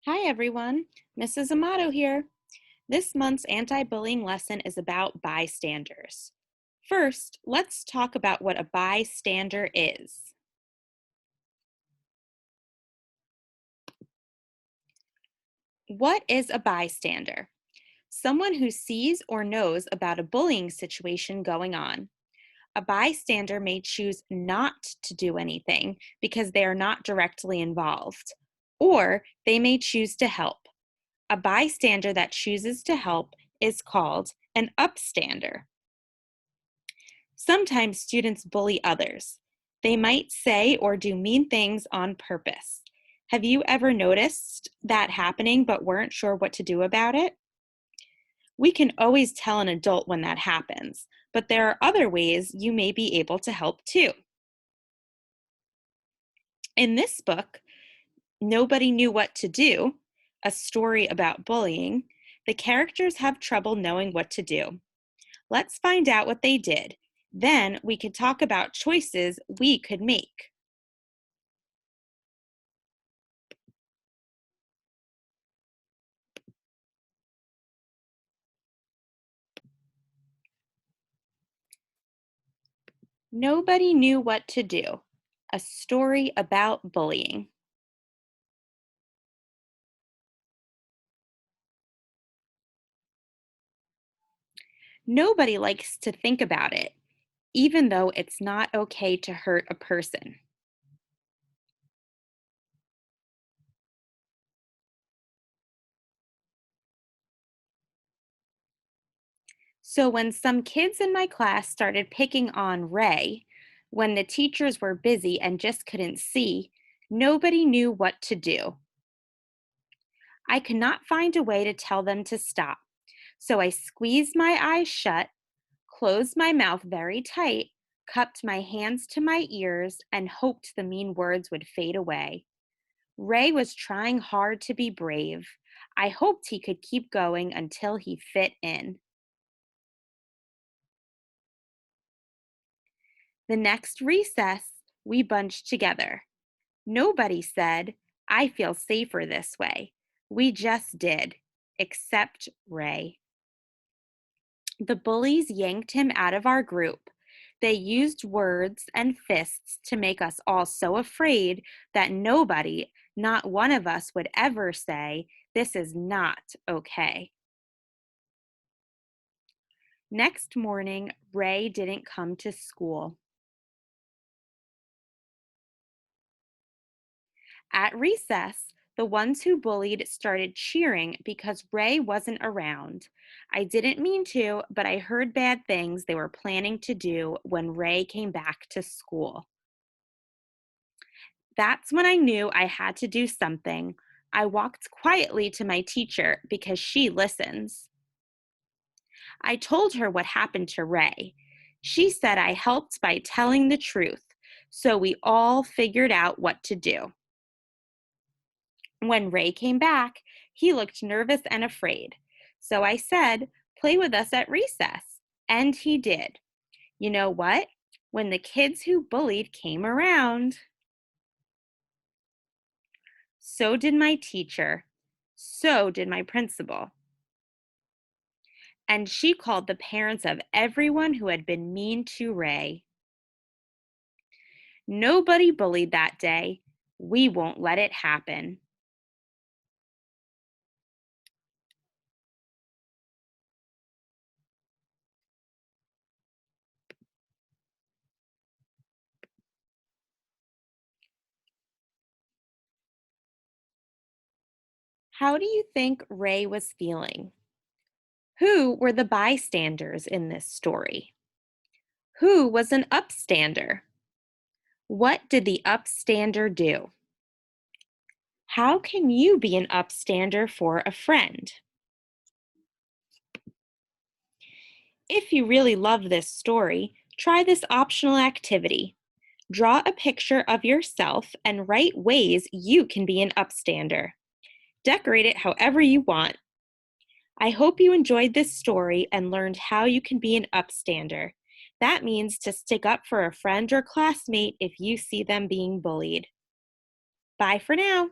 Hi everyone, Mrs. Amato here. This month's anti-bullying lesson is about bystanders. First, let's talk about what a bystander is. What is a bystander? Someone who sees or knows about a bullying situation going on. A bystander may choose not to do anything because they are not directly involved, or they may choose to help. A bystander that chooses to help is called an upstander. Sometimes students bully others. They might say or do mean things on purpose. Have you ever noticed that happening but weren't sure what to do about it? We can always tell an adult when that happens, but there are other ways you may be able to help too. In this book, Nobody Knew What to Do, a story about bullying, the characters have trouble knowing what to do. Let's find out what they did. Then we could talk about choices we could make. Nobody Knew What to Do, a story about bullying. Nobody likes to think about it, even though it's not okay to hurt a person. So when some kids in my class started picking on Ray, when the teachers were busy and just couldn't see, nobody knew what to do. I could not find a way to tell them to stop. So I squeezed my eyes shut, closed my mouth very tight, cupped my hands to my ears, and hoped the mean words would fade away. Ray was trying hard to be brave. I hoped he could keep going until he fit in. The next recess, we bunched together. Nobody said, I feel safer this way. We just did, except Ray. The bullies yanked him out of our group. They used words and fists to make us all so afraid that nobody, not one of us, would ever say, this is not okay. Next morning, Ray didn't come to school. At recess, the ones who bullied started cheering because Ray wasn't around. I didn't mean to, but I heard bad things they were planning to do when Ray came back to school. That's when I knew I had to do something. I walked quietly to my teacher because she listens. I told her what happened to Ray. She said I helped by telling the truth, so we all figured out what to do. When Ray came back, he looked nervous and afraid. So I said, play with us at recess. And he did. You know what? When the kids who bullied came around, so did my teacher. So did my principal. And she called the parents of everyone who had been mean to Ray. Nobody bullied that day. We won't let it happen. How do you think Ray was feeling? Who were the bystanders in this story? Who was an upstander? What did the upstander do? How can you be an upstander for a friend? If you really love this story, try this optional activity. Draw a picture of yourself and write ways you can be an upstander. Decorate it however you want. I hope you enjoyed this story and learned how you can be an upstander. That means to stick up for a friend or classmate if you see them being bullied. Bye for now.